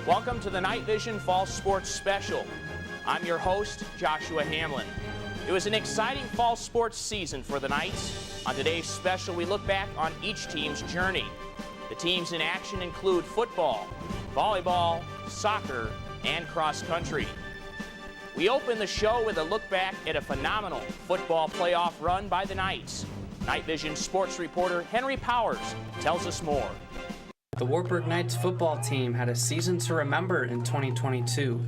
Welcome to the Night Vision Fall Sports Special. I'm your host, Joshua Hamlin. It was an exciting fall sports season for the Knights. On today's special, we look back on each team's journey. The teams in action include football, volleyball, soccer, and cross country. We open the show with a look back at a phenomenal football playoff run by the Knights. Night Vision sports reporter Henry Powers tells us more. The Wartburg Knights football team had a season to remember in 2022.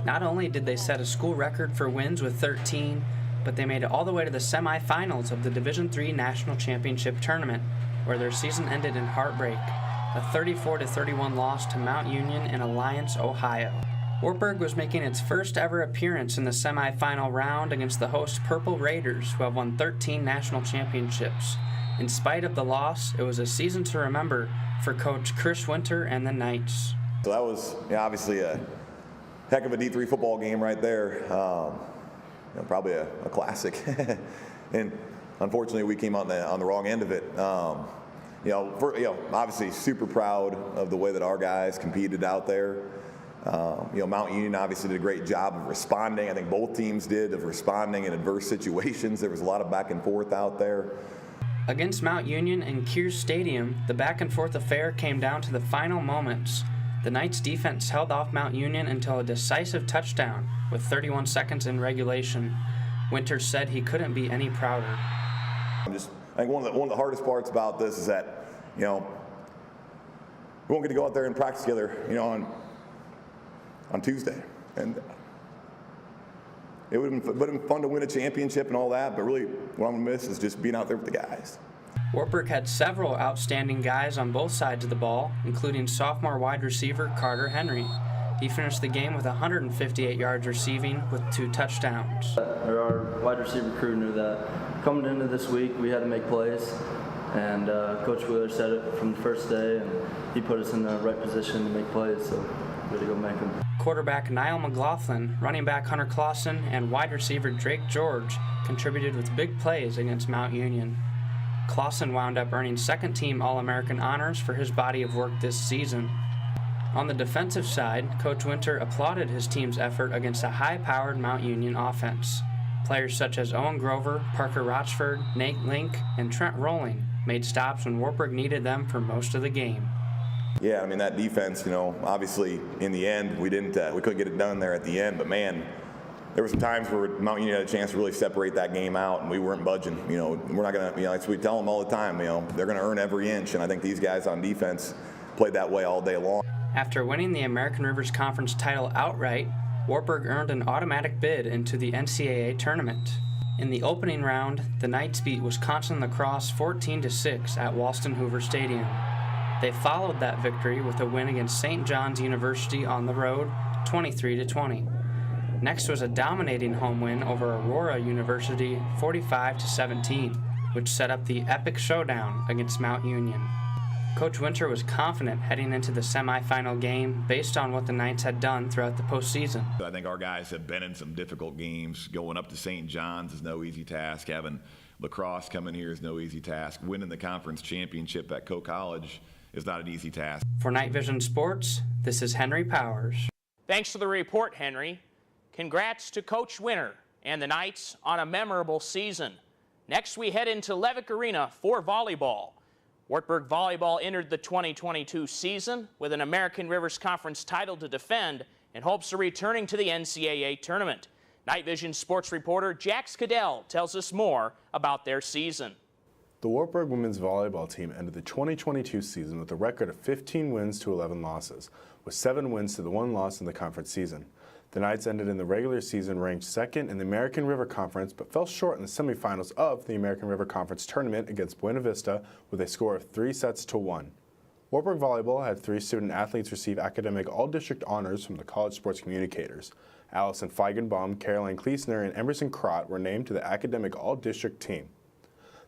Not only did they set a school record for wins with 13, but they made it all the way to the semifinals of the Division III National Championship Tournament, where their season ended in heartbreak, a 34-31 loss to Mount Union in Alliance, Ohio. Wartburg was making its first ever appearance in the semifinal round against the host Purple Raiders, who have won 13 national championships. In spite of the loss, it was a season to remember for Coach Chris Winter and the Knights. So that was obviously a heck of a D3 football game right there. Probably a classic. And unfortunately, we came out on the wrong end of it. Obviously super proud of the way that our guys competed out there. Mount Union obviously did a great job of responding. I think both teams did, of responding in adverse situations. There was a lot of back and forth out there. Against Mount Union in Kears Stadium, the back and forth affair came down to the final moments. The Knights defense held off Mount Union until a decisive touchdown with 31 seconds in regulation. Winters said he couldn't be any prouder. I think one of the hardest parts about this is that, we won't get to go out there and practice together, on Tuesday. And it would have been fun to win a championship and all that, but really what I'm going to miss is just being out there with the guys. Wartburg had several outstanding guys on both sides of the ball, including sophomore wide receiver Carter Henry. He finished the game with 158 yards receiving with 2 touchdowns. Our wide receiver crew knew that coming into this week we had to make plays, and Coach Wheeler said it from the first day, and he put us in the right position to make plays, so we had to go make them. Quarterback Niall McLaughlin, running back Hunter Clausen, and wide receiver Drake George contributed with big plays against Mount Union. Clausen wound up earning second-team All-American honors for his body of work this season. On the defensive side, Coach Winter applauded his team's effort against a high-powered Mount Union offense. Players such as Owen Grover, Parker Rochford, Nate Link, and Trent Rolling made stops when Wartburg needed them for most of the game. Yeah, that defense, obviously in the end we couldn't get it done there at the end, but man, there were some times where Mount Union had a chance to really separate that game out, and we weren't budging. We're not going to, we tell them all the time, they're going to earn every inch, and I think these guys on defense played that way all day long. After winning the American Rivers Conference title outright, Wartburg earned an automatic bid into the NCAA tournament. In the opening round, the Knights beat Wisconsin Lacrosse 14-6 at Walston Hoover Stadium. They followed that victory with a win against St. John's University on the road, 23-20. Next was a dominating home win over Aurora University, 45-17, which set up the epic showdown against Mount Union. Coach Winter was confident heading into the semifinal game based on what the Knights had done throughout the postseason. I think our guys have been in some difficult games. Going up to St. John's is no easy task. Having lacrosse come in here is no easy task. Winning the conference championship at Coe College is not an easy task. For Night Vision Sports, this is Henry Powers. Thanks for the report, Henry. Congrats to Coach Winter and the Knights on a memorable season. Next, we head into Levick Arena for volleyball. Wartburg Volleyball entered the 2022 season with an American Rivers Conference title to defend in hopes of returning to the NCAA tournament. Night Vision sports reporter Jax Cadell tells us more about their season. The Wartburg women's volleyball team ended the 2022 season with a record of 15 wins to 11 losses, with 7 wins to the 1 loss in the conference season. The Knights ended in the regular season ranked second in the American River Conference, but fell short in the semifinals of the American River Conference tournament against Buena Vista with a score of 3-1. Wartburg Volleyball had 3 student athletes receive academic all-district honors from the College Sports Communicators. Allison Feigenbaum, Caroline Kleesner, and Emerson Crott were named to the academic all-district team.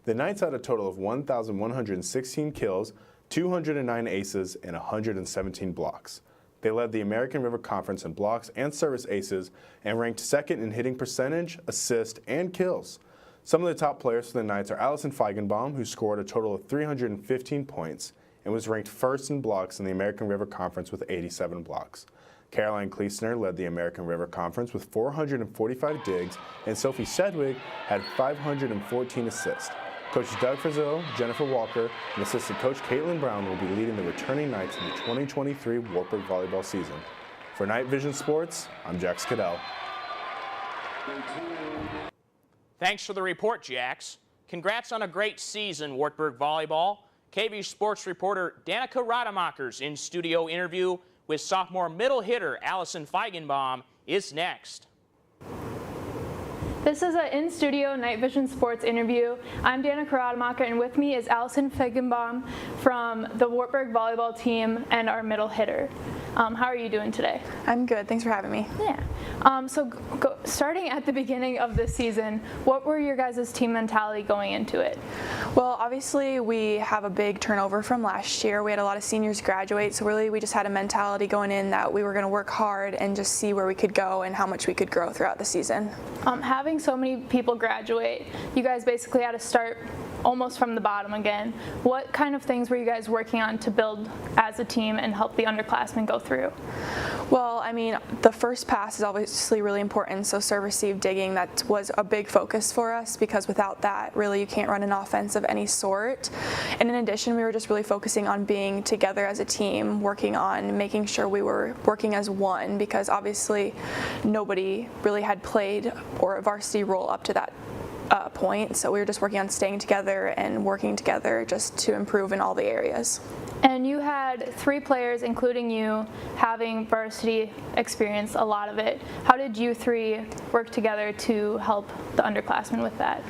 The Knights had a total of 1,116 kills, 209 aces, and 117 blocks. They led the American River Conference in blocks and service aces and ranked second in hitting percentage, assist, and kills. Some of the top players for the Knights are Allison Feigenbaum, who scored a total of 315 points and was ranked first in blocks in the American River Conference with 87 blocks. Caroline Kleesner led the American River Conference with 445 digs, and Sophie Sedwig had 514 assists. Coach Doug Frizzell, Jennifer Walker, and assistant coach Caitlin Brown will be leading the returning Knights in the 2023 Wartburg volleyball season. For Night Vision Sports, I'm Jax Cadell. Thanks for the report, Jax. Congrats on a great season, Wartburg volleyball. KVUE sports reporter Danica Rademacher's in-studio interview with sophomore middle hitter Allison Feigenbaum is next. This is an in-studio Night Vision Sports interview. I'm Danica Rademacher, and with me is Allison Feigenbaum from the Wartburg volleyball team and our middle hitter. How are you doing today? I'm good. Thanks for having me. Yeah. Starting at the beginning of this season, what were your guys' team mentality going into it? Well, obviously we have a big turnover from last year. We had a lot of seniors graduate, so really we just had a mentality going in that we were going to work hard and just see where we could go and how much we could grow throughout the season. Having so many people graduate, you guys basically had to start almost from the bottom again. What kind of things were you guys working on to build as a team and help the underclassmen go through? Well, I mean, the first pass is obviously really important, so serve, receive, digging, that was a big focus for us because without that, really you can't run an offense of any sort. And in addition, we were just really focusing on being together as a team, working on making sure we were working as one because obviously nobody really had played or a varsity role up to that point, so we were just working on staying together and working together just to improve in all the areas. And you had 3 players, including you, having varsity experience, a lot of it. How did you 3 work together to help the underclassmen with that?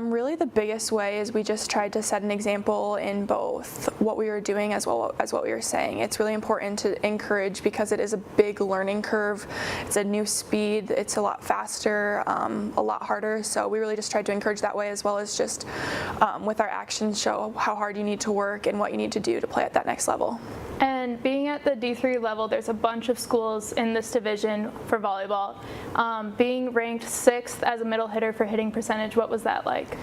Really the biggest way is we just tried to set an example in both what we were doing as well as what we were saying. It's really important to encourage because it is a big learning curve. It's a new speed, it's a lot faster, a lot harder, so we really just tried to encourage that way as well as just with our actions show how hard you need to work and what you need to do to play at that next level. And being at the D3 level, there's a bunch of schools in this division for volleyball. Being ranked 6th as a middle hitter for hitting percentage, what was that like?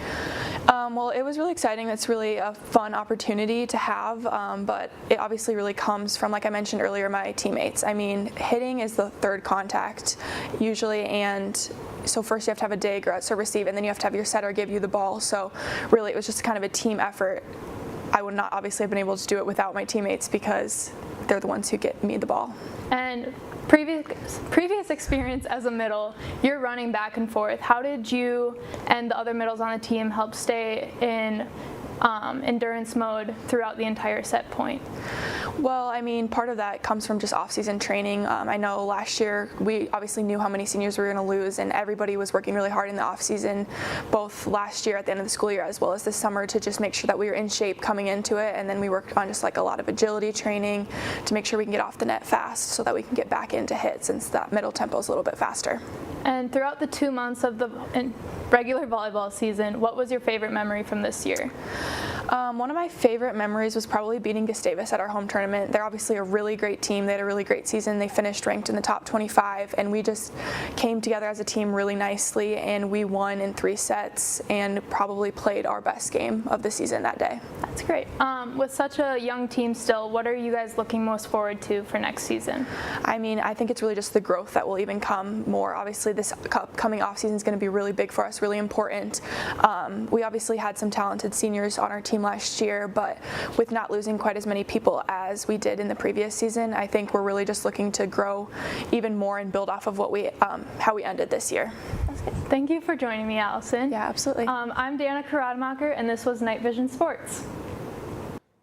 Well, it was really exciting. It's really a fun opportunity to have, but it obviously really comes from, like I mentioned earlier, my teammates. I mean, hitting is the 3rd contact usually, and so first you have to have a dig or serve receive, and then you have to have your setter give you the ball. So really it was just kind of a team effort. I would not obviously have been able to do it without my teammates because they're the ones who get me the ball. And previous experience as a middle, you're running back and forth. How did you and the other middles on the team help stay in endurance mode throughout the entire set point? Well, I mean, part of that comes from just off-season training. I know last year we obviously knew how many seniors we were going to lose, and everybody was working really hard in the off-season, both last year at the end of the school year as well as this summer, to just make sure that we were in shape coming into it. And then we worked on just like a lot of agility training to make sure we can get off the net fast so that we can get back into hit since that middle tempo is a little bit faster. And throughout the 2 months of the regular volleyball season, what was your favorite memory from this year? One of my favorite memories was probably beating Gustavus at our home tournament. They're obviously a really great team. They had a really great season. They finished ranked in the top 25, and we just came together as a team really nicely, and we won in 3 sets and probably played our best game of the season that day. That's great. With such a young team still, what are you guys looking most forward to for next season? I mean, I think it's really just the growth that will even come more. Obviously, this coming off season is going to be really big for us, really important. We obviously had some talented seniors on our team last year, but with not losing quite as many people as we did in the previous season, I think we're really just looking to grow even more and build off of what how we ended this year. Thank you for joining me, Allison. Yeah, absolutely. I'm Danica Rademacher, and this was Night Vision Sports.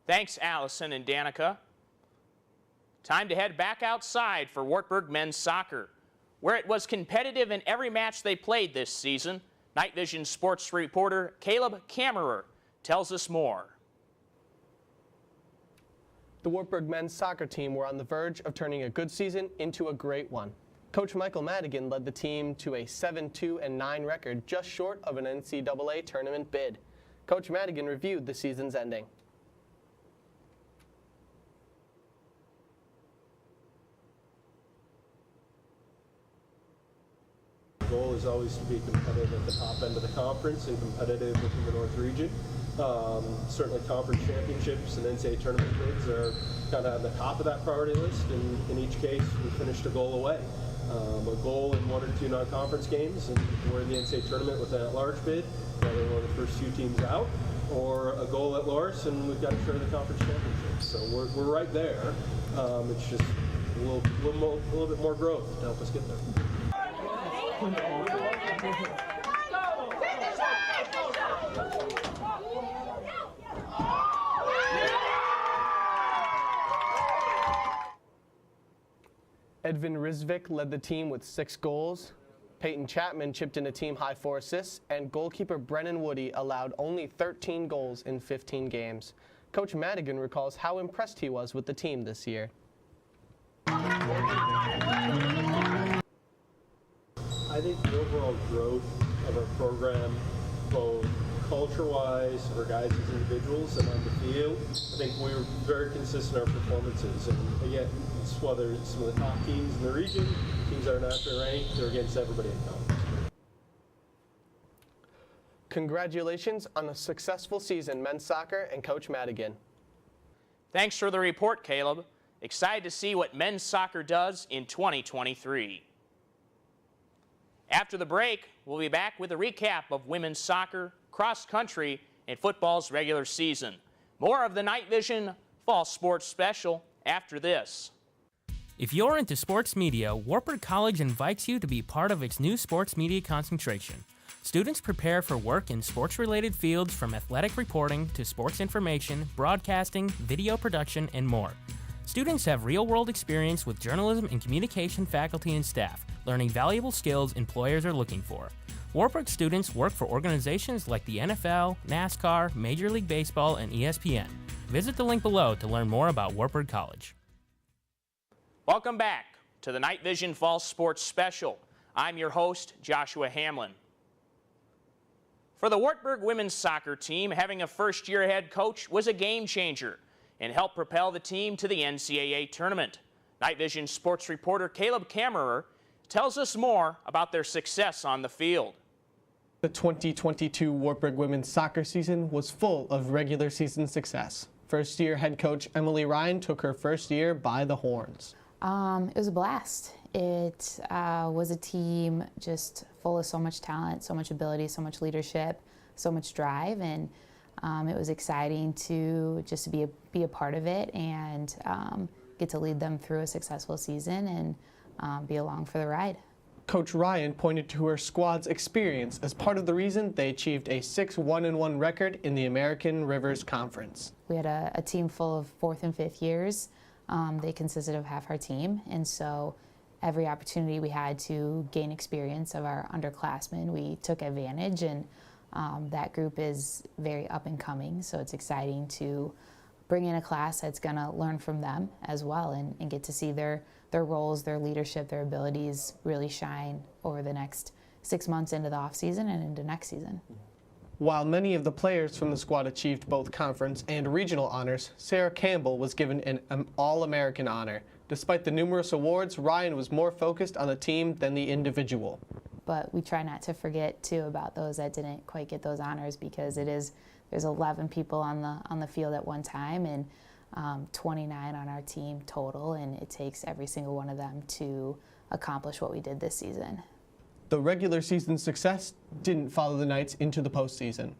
Thanks, Allison and Danica. Time to head back outside for Wartburg men's soccer, where it was competitive in every match they played this season. Night Vision sports reporter Caleb Kammerer tells us more. The Wartburg men's soccer team were on the verge of turning a good season into a great one. Coach Michael Madigan led the team to a 7-2-9 record, just short of an NCAA tournament bid. Coach Madigan reviewed the season's ending. The goal is always to be competitive at the top end of the conference and competitive within the North region. Certainly conference championships and NCAA tournament bids are kind of on the top of that priority list, and in each case we finished a goal away. A goal in 1 or 2 non-conference games, and we're in the NCAA tournament with an at-large bid, either one of the first few teams out, or a goal at Loras, and we've got to share the conference championship. So we're right there. It's just a little bit more growth to help us get there. Edvin Rizvik led the team with 6 goals. Peyton Chapman chipped in a team-high 4 assists, and goalkeeper Brennan Woody allowed only 13 goals in 15 games. Coach Madigan recalls how impressed he was with the team this year. I think the overall growth of our program, both culture-wise, our guys as individuals, and on the field, I think we were very consistent in our performances. And again, it's whether it's some of the top teams in the region, teams that are nationally ranked, they're against everybody in conference. Congratulations on a successful season, men's soccer, and Coach Madigan. Thanks for the report, Caleb. Excited to see what men's soccer does in 2023. After the break, we'll be back with a recap of women's soccer, cross country, and football's regular season. More of the Night Vision Fall Sports Special after this. If you're into sports media, Wartburg College invites you to be part of its new sports media concentration. Students prepare for work in sports-related fields from athletic reporting to sports information, broadcasting, video production, and more. Students have real-world experience with journalism and communication faculty and staff, learning valuable skills employers are looking for. Wartburg students work for organizations like the NFL, NASCAR, Major League Baseball, and ESPN. Visit the link below to learn more about Wartburg College. Welcome back to the Night Vision Fall Sports Special. I'm your host, Joshua Hamlin. For the Wartburg women's soccer team, having a first-year head coach was a game changer and helped propel the team to the NCAA tournament. Night Vision sports reporter Caleb Kammerer tells us more about their success on the field. The 2022 Wartburg women's soccer season was full of regular season success. First-year head coach Emily Ryan took her first year by the horns. It was a blast. It was a team just full of so much talent, so much ability, so much leadership, so much drive, and it was exciting to just be a part of it and get to lead them through a successful season and be along for the ride. Coach Ryan pointed to her squad's experience as part of the reason they achieved a 6-1-1 record in the American Rivers Conference. We had a team full of 4th and 5th years. They consisted of half our team, and so every opportunity we had to gain experience of our underclassmen, we took advantage, and that group is very up and coming, so it's exciting to bring in a class that's going to learn from them as well and get to see their roles, their leadership, their abilities really shine over the next 6 months into the off season and into next season. While many of the players from the squad achieved both conference and regional honors, Sarah Campbell was given an All-American honor. Despite the numerous awards, Ryan was more focused on the team than the individual. But we try not to forget too about those that didn't quite get those honors, because there's 11 people on the field at one time and 29 on our team total, and it takes every single one of them to accomplish what we did this season. The regular season success didn't follow the Knights into the postseason.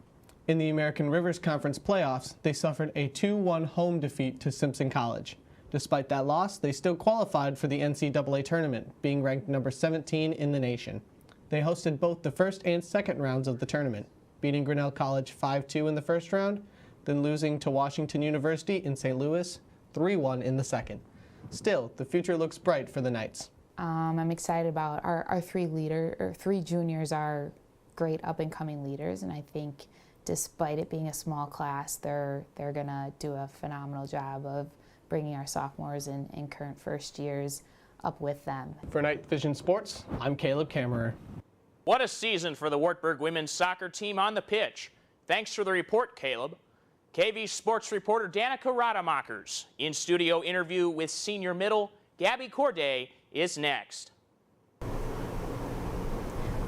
In the American Rivers Conference playoffs, they suffered a 2-1 home defeat to Simpson College. Despite that loss, they still qualified for the NCAA tournament, being ranked number 17 in the nation. They hosted both the first and second rounds of the tournament, beating Grinnell College 5-2 in the first round, then losing to Washington University in St. Louis 3-1 in the second. Still, the future looks bright for the Knights. I'm excited about our three juniors are great up-and-coming leaders, and I think despite it being a small class, they're going to do a phenomenal job of bringing our sophomores and current first years up with them. For Night Vision Sports, I'm Caleb Kammerer. What a season for the Wartburg women's soccer team on the pitch. Thanks for the report, Caleb. KV sports reporter Danica Rademacher's in-studio interview with senior middle Gabby Corday is next.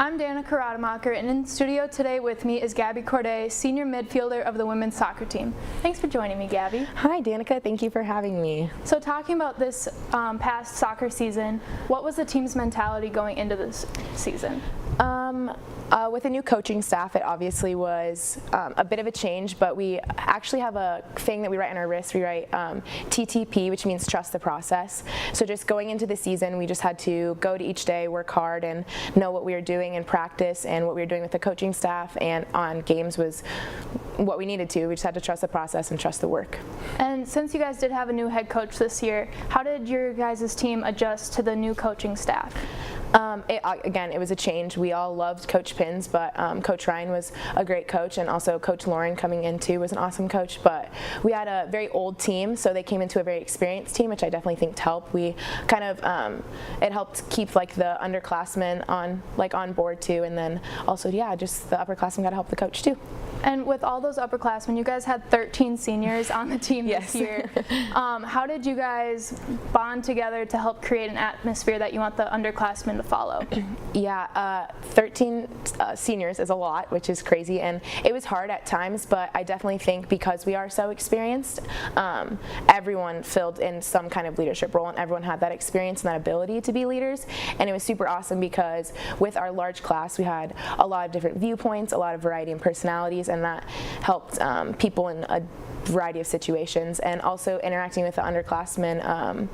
I'm Danica Rademacher, and in studio today with me is Gabby Corday, senior midfielder of the women's soccer team. Thanks for joining me, Gabby. Hi, Danica. Thank you for having me. So talking about this past soccer season, what was the team's mentality going into this season? With a new coaching staff, it obviously was a bit of a change, but we actually have a thing that we write on our wrist. We write TTP, which means trust the process. So just going into the season, we just had to go to each day, work hard, and know what we were doing in practice, and what we were doing with the coaching staff and on games was what we needed to. We just had to trust the process and trust the work. And since you guys did have a new head coach this year, how did your guys' team adjust to the new coaching staff? Again, it was a change. We all loved Coach Pins, but Coach Ryan was a great coach, and also Coach Lauren coming in too was an awesome coach. But we had a very old team, so they came into a very experienced team, which I definitely think helped. We kind of it helped keep like the underclassmen on board too, and then also just the upperclassmen got to help the coach too. And with all those upperclassmen, you guys had 13 seniors on the team this year. How did you guys bond together to help create an atmosphere that you want the underclassmen to follow? 13 seniors is a lot, which is crazy, and it was hard at times, but I definitely think because we are so experienced, everyone filled in some kind of leadership role, and everyone had that experience and that ability to be leaders, and it was super awesome because with our large class, we had a lot of different viewpoints, a lot of variety in personalities, and that helped people in a variety of situations, and also interacting with the underclassmen,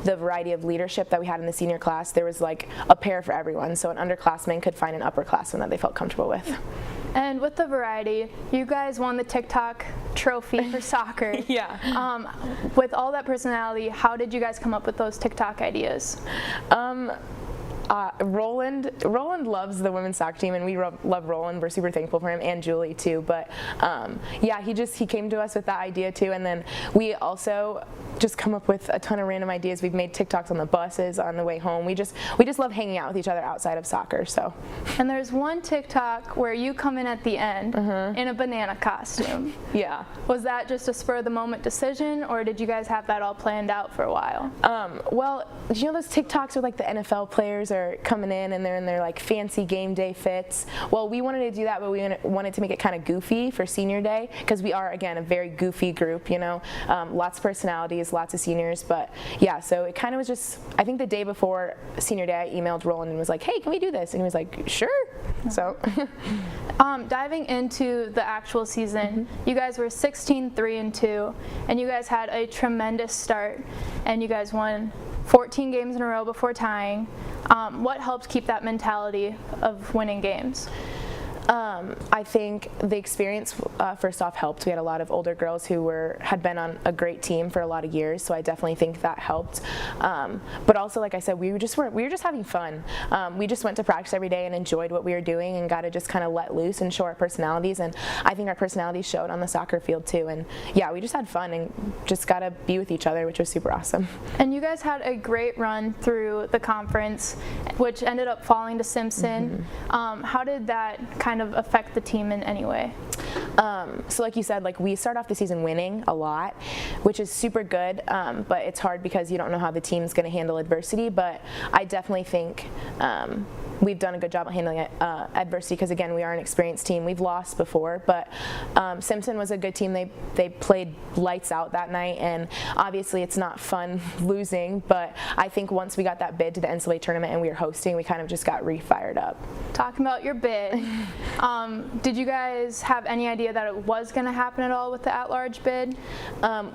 the variety of leadership that we had in the senior class, there was like a pair for everyone, so an underclassman could find an upperclassman that they felt comfortable with. And with the variety, you guys won the TikTok trophy for soccer. With all that personality, how did you guys come up with those TikTok ideas? Roland loves the women's soccer team, and we love Roland. We're super thankful for him, and Julie too. But he came to us with that idea too, and then we also just come up with a ton of random ideas. We've made TikToks on the buses on the way home. We just love hanging out with each other outside of soccer. So. And there's one TikTok where you come in at the end in a banana costume. Yeah. Was that just a spur of the moment decision, or did you guys have that all planned out for a while? Well, you know those TikToks where like the NFL players are coming in and they're in their like fancy game day fits? Well, we wanted to do that, but we wanted to make it kind of goofy for senior day, because we are, again, a very goofy group, lots of personalities, lots of seniors, but yeah, so it kind of was just, I think the day before senior day, I emailed Roland and was like, hey, can we do this? And he was like, sure. So. Diving into the actual season, you guys were 16-3-2, and you guys had a tremendous start, and you guys won 14 games in a row before tying. What helped keep that mentality of winning games? I think the experience, first off, helped. We had a lot of older girls who had been on a great team for a lot of years, so I definitely think that helped. But also, like I said, we were just having fun. We just went to practice every day and enjoyed what we were doing, and got to just kind of let loose and show our personalities. And I think our personalities showed on the soccer field too. And yeah, we just had fun and just got to be with each other, which was super awesome. And you guys had a great run through the conference, which ended up falling to Simpson. How did that kind of affect the team in any way? So like you said, like we start off the season winning a lot, which is super good, but it's hard because you don't know how the team's going to handle adversity. But I definitely think we've done a good job of handling adversity, because again, we are an experienced team. We've lost before, but Simpson was a good team. They played lights out that night, and obviously it's not fun losing, but I think once we got that bid to the NCAA tournament and we were hosting, we kind of just got re-fired up. Talking about your bid, did you guys have any idea that it was going to happen at all with the at-large bid?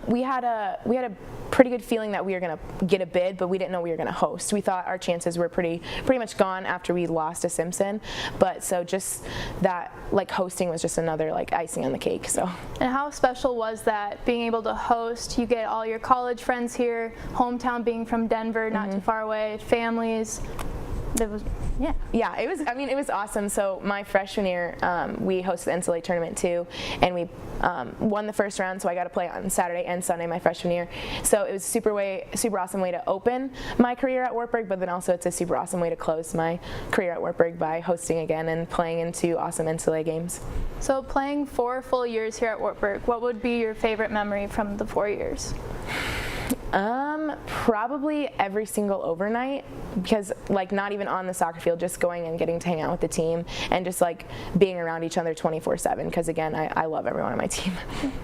We had a pretty good feeling that we were going to get a bid, but we didn't know we were going to host. We thought our chances were pretty much gone after we lost to Simpson, but so just that, like, hosting was just another like icing on the cake. So. And how special was that, being able to host? You get all your college friends here, hometown being from Denver, not too far away, families. It was, it was awesome. So my freshman year, we hosted the NCAA tournament too, and we won the first round, so I got to play on Saturday and Sunday my freshman year. So it was super awesome way to open my career at Wartburg, but then also it's a super awesome way to close my career at Wartburg by hosting again and playing in 2 awesome NCAA games. So playing 4 full years here at Wartburg, what would be your favorite memory from the 4 years? Probably every single overnight, because like not even on the soccer field, just going and getting to hang out with the team and just like being around each other 24/7, because again, I love everyone on my team.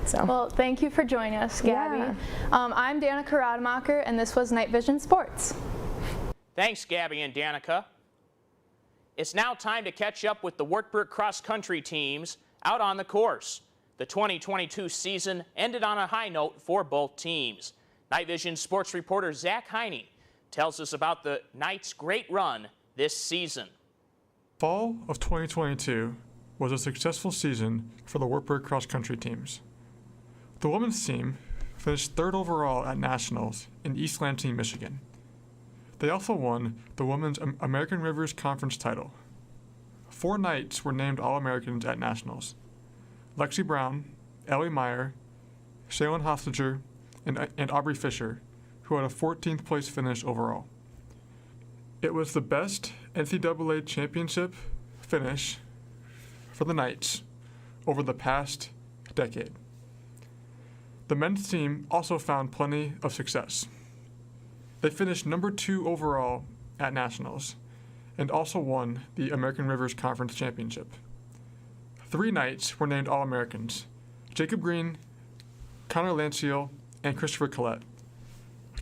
So. Well, thank you for joining us, Gabby. Yeah. I'm Danica Rademacher, and this was Night Vision Sports. Thanks, Gabby and Danica. It's now time to catch up with the Wartburg cross-country teams out on the course. The 2022 season ended on a high note for both teams. Night Vision sports reporter Zach Heine tells us about the Knights' great run this season. Fall of 2022 was a successful season for the Wartburg cross-country teams. The women's team finished third overall at Nationals in East Lansing, Michigan. They also won the Women's American Rivers Conference title. 4 Knights were named All-Americans at Nationals: Lexi Brown, Ellie Meyer, Shaylin Hostager, and Aubrey Fisher, who had a 14th place finish overall. It was the best NCAA championship finish for the Knights over the past decade. The men's team also found plenty of success. They finished number 2 overall at Nationals and also won the American Rivers Conference Championship. 3 Knights were named All-Americans: Jacob Green, Connor Lanciel, and Christopher Collette.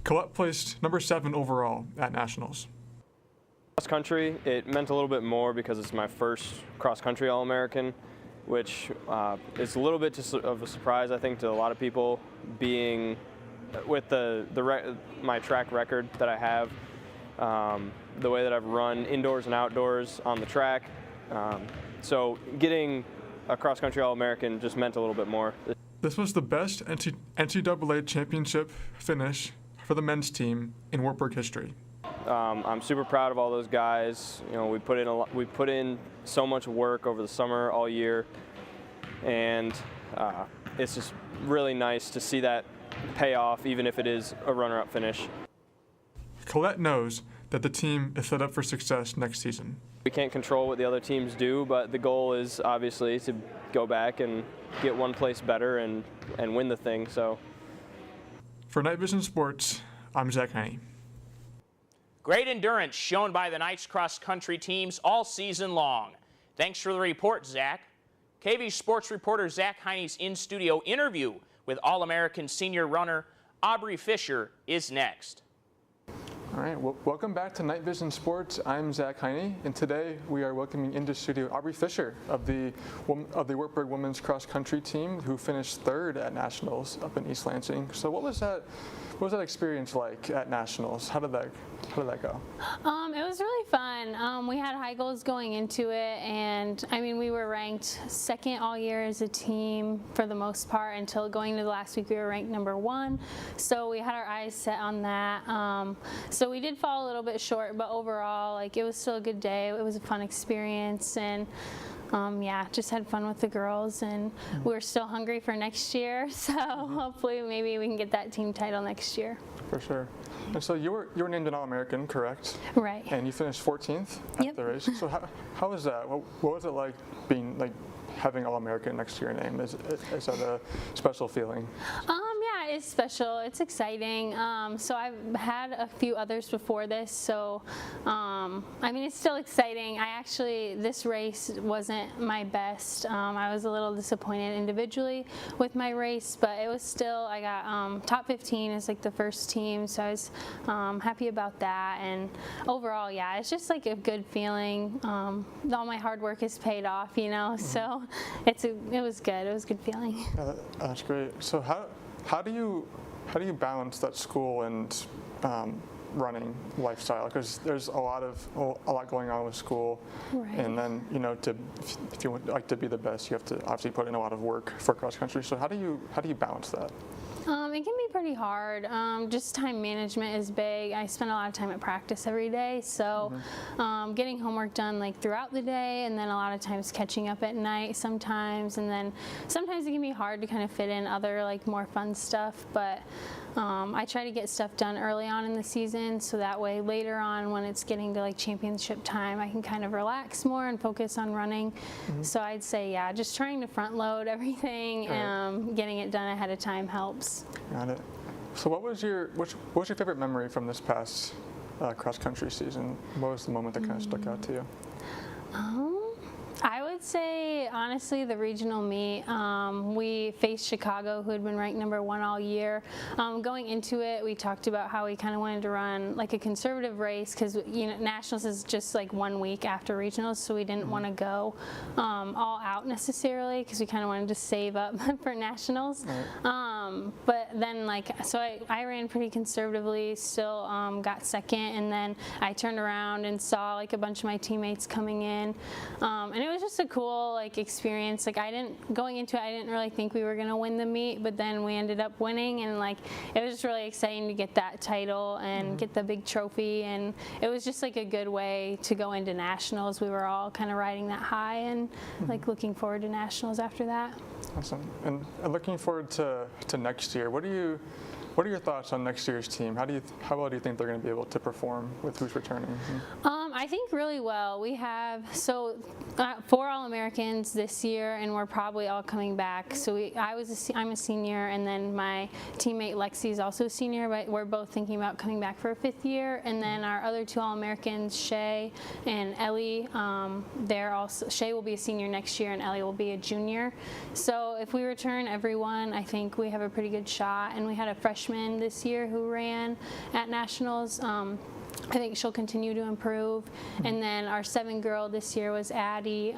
Collette placed number 7 overall at Nationals. Cross country, it meant a little bit more because it's my first cross country All-American, which is a little bit of a surprise, I think, to a lot of people, being with my track record that I have, the way that I've run indoors and outdoors on the track. So getting a cross country All-American just meant a little bit more. This was the best NCAA championship finish for the men's team in Wartburg history. I'm super proud of all those guys. You know, we put in so much work over the summer, all year, and it's just really nice to see that pay off, even if it is a runner-up finish. Collette knows that the team is set up for success next season. We can't control what the other teams do, but the goal is obviously to go back and get one place better and win the thing. So, for Night Vision Sports, I'm Zach Heine. Great endurance shown by the Knights cross-country teams all season long. Thanks for the report, Zach. KV Sports reporter Zach Heine's in-studio interview with All-American senior runner Aubrey Fisher is next. All right, well, welcome back to Night Vision Sports. I'm Zach Heine, and today we are welcoming into studio Aubrey Fisher of the Wartburg women's cross-country team, who finished 3rd at Nationals up in East Lansing. So what was that experience like at Nationals? How did that go? It was really fun. We had high goals going into it, and I mean, we were ranked 2nd all year as a team for the most part until going to the last week. We were ranked number 1, so we had our eyes set on that. So we did fall a little bit short, but overall, like, it was still a good day. It was a fun experience, and yeah, just had fun with the girls, and we're still hungry for next year. So hopefully, maybe we can get that team title next year. For sure. And so you were named an All-American, correct? Right. And you finished 14th at the race. So how was that? What was it like having All-American next to your name? Is that a special feeling? Yeah, it's special. It's exciting. So I've had a few others before this, so I mean, it's still exciting. This race wasn't my best. I was a little disappointed individually with my race, but it was still, I got top 15 as like the first team, so I was happy about that. And overall, yeah, it's just like a good feeling. All my hard work has paid off, you know, so it was good. It was a good feeling. Yeah, that's great. So how do you balance that school and running lifestyle? Because there's a lot going on with school, right. And then, you know, if you would like to be the best, you have to obviously put in a lot of work for cross country. So how do you balance that? It can be pretty hard. Just time management is big. I spend a lot of time at practice every day, so getting homework done like throughout the day, and then a lot of times catching up at night sometimes, and then sometimes it can be hard to kind of fit in other like more fun stuff, but I try to get stuff done early on in the season, so that way later on when it's getting to like championship time, I can kind of relax more and focus on running. So I'd say, yeah, just trying to front load everything, getting it done ahead of time helps. Got it. So what was your favorite memory from this past cross-country season? What was the moment that kind of stuck out to you? I would say, honestly, the regional meet. We faced Chicago, who had been ranked #1 all year. Going into it, we talked about how we kind of wanted to run like a conservative race because nationals is just like 1 week after regionals, so we didn't want to go all out necessarily because we kind of wanted to save up for nationals. Right. But then, so I ran pretty conservatively, still got second, and then I turned around and saw like a bunch of my teammates coming in, and it was just a cool experience. Going into it, I didn't really think we were gonna win the meet, but then we ended up winning, and it was just really exciting to get that title and get the big trophy, and it was just like a good way to go into nationals. We were all kind of riding that high and looking forward to nationals after that. Awesome. And looking forward to next year, what are your thoughts on next year's team? How well do you think they're going to be able to perform with who's returning? I think really well. We have 4 All-Americans this year, and we're probably all coming back. So I'm a senior, and then my teammate Lexi is also a senior, but we're both thinking about coming back for a 5th year. And then our other 2 All-Americans, Shay and Ellie, Shay will be a senior next year, and Ellie will be a junior. So if we return everyone, I think we have a pretty good shot. And we had a freshman this year who ran at nationals. I think she'll continue to improve. And then our 7 girl this year was Addie.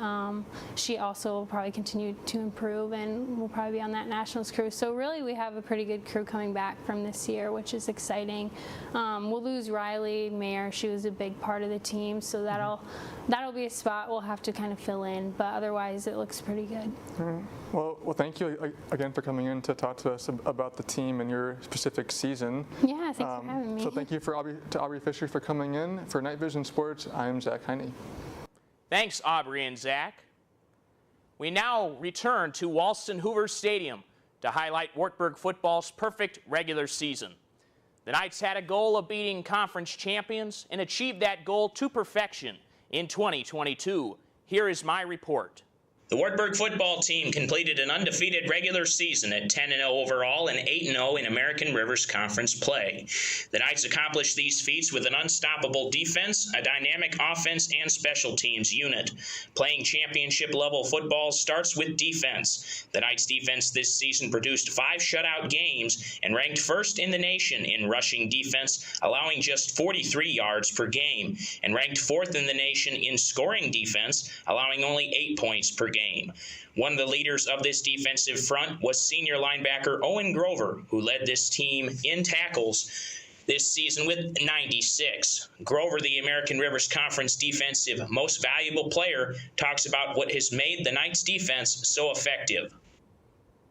She also will probably continue to improve and will probably be on that nationals crew. So really we have a pretty good crew coming back from this year, which is exciting. We'll lose Riley Mayer. She was a big part of the team, so that'll be a spot we'll have to kind of fill in, but otherwise it looks pretty good. All right. Well, thank you again for coming in to talk to us about the team and your specific season. Yeah, thanks for having me. So thank you to Aubrey Fisher for coming in. For Night Vision Sports, I'm Zach Heine. Thanks, Aubrey and Zach. We now return to Walston Hoover Stadium to highlight Wartburg football's perfect regular season. The Knights had a goal of beating conference champions and achieved that goal to perfection in 2022. Here is my report. The Wartburg football team completed an undefeated regular season at 10-0 overall and 8-0 in American Rivers Conference play. The Knights accomplished these feats with an unstoppable defense, a dynamic offense, and special teams unit. Playing championship-level football starts with defense. The Knights' defense this season produced 5 shutout games and ranked first in the nation in rushing defense, allowing just 43 yards per game, and ranked 4th in the nation in scoring defense, allowing only 8 points per game. One of the leaders of this defensive front was senior linebacker Owen Grover, who led this team in tackles this season with 96. Grover, the American Rivers Conference defensive most valuable player, talks about what has made the Knights defense so effective.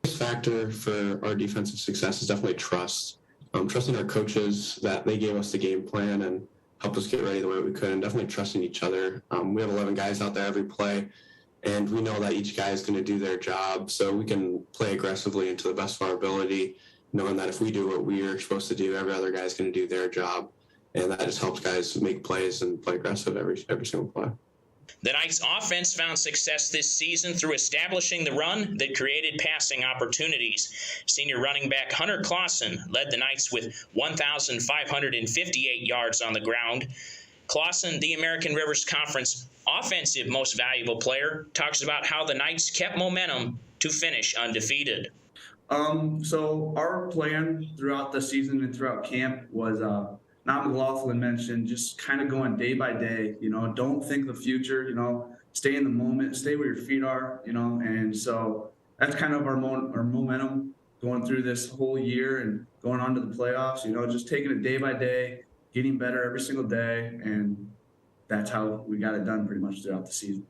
The biggest factor for our defensive success is definitely trust. Trusting our coaches that they gave us the game plan and helped us get ready the way we could, and definitely trusting each other. We have 11 guys out there every play, and we know that each guy is going to do their job, so we can play aggressively and to the best of our ability, knowing that if we do what we are supposed to do, every other guy is going to do their job, and that just helps guys make plays and play aggressive every single play. The Knights' offense found success this season through establishing the run that created passing opportunities. Senior running back Hunter Clausen led the Knights with 1,558 yards on the ground. Clausen, the American Rivers Conference offensive most valuable player, talks about how the Knights kept momentum to finish undefeated. So our plan throughout the season and throughout camp was, Matt McLaughlin mentioned, just kind of going day by day, don't think the future, stay in the moment, stay where your feet are, and so that's kind of our momentum going through this whole year and going on to the playoffs, just taking it day by day, getting better every single day, and that's how we got it done pretty much throughout the season.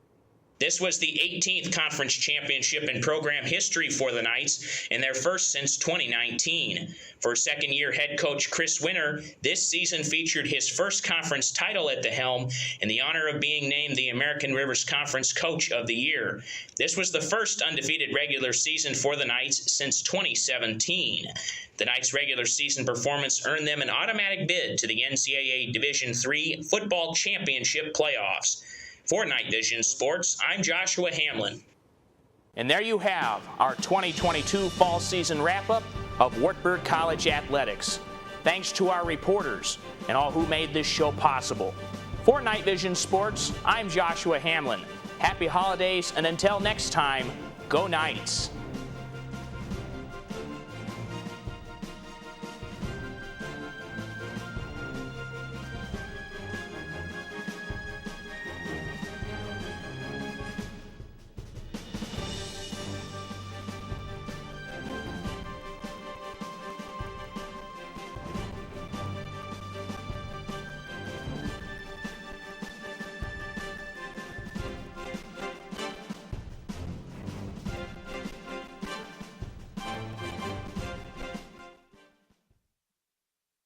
This was the 18th conference championship in program history for the Knights, and their first since 2019. For second-year head coach Chris Winter, this season featured his first conference title at the helm and the honor of being named the American Rivers Conference Coach of the Year. This was the first undefeated regular season for the Knights since 2017. The Knights' regular season performance earned them an automatic bid to the NCAA Division III Football Championship playoffs. For Night Vision Sports, I'm Joshua Hamlin. And there you have our 2022 fall season wrap-up. of Wartburg College Athletics. Thanks to our reporters and all who made this show possible. For Night Vision Sports, I'm Joshua Hamlin. Happy holidays, and until next time, go Knights.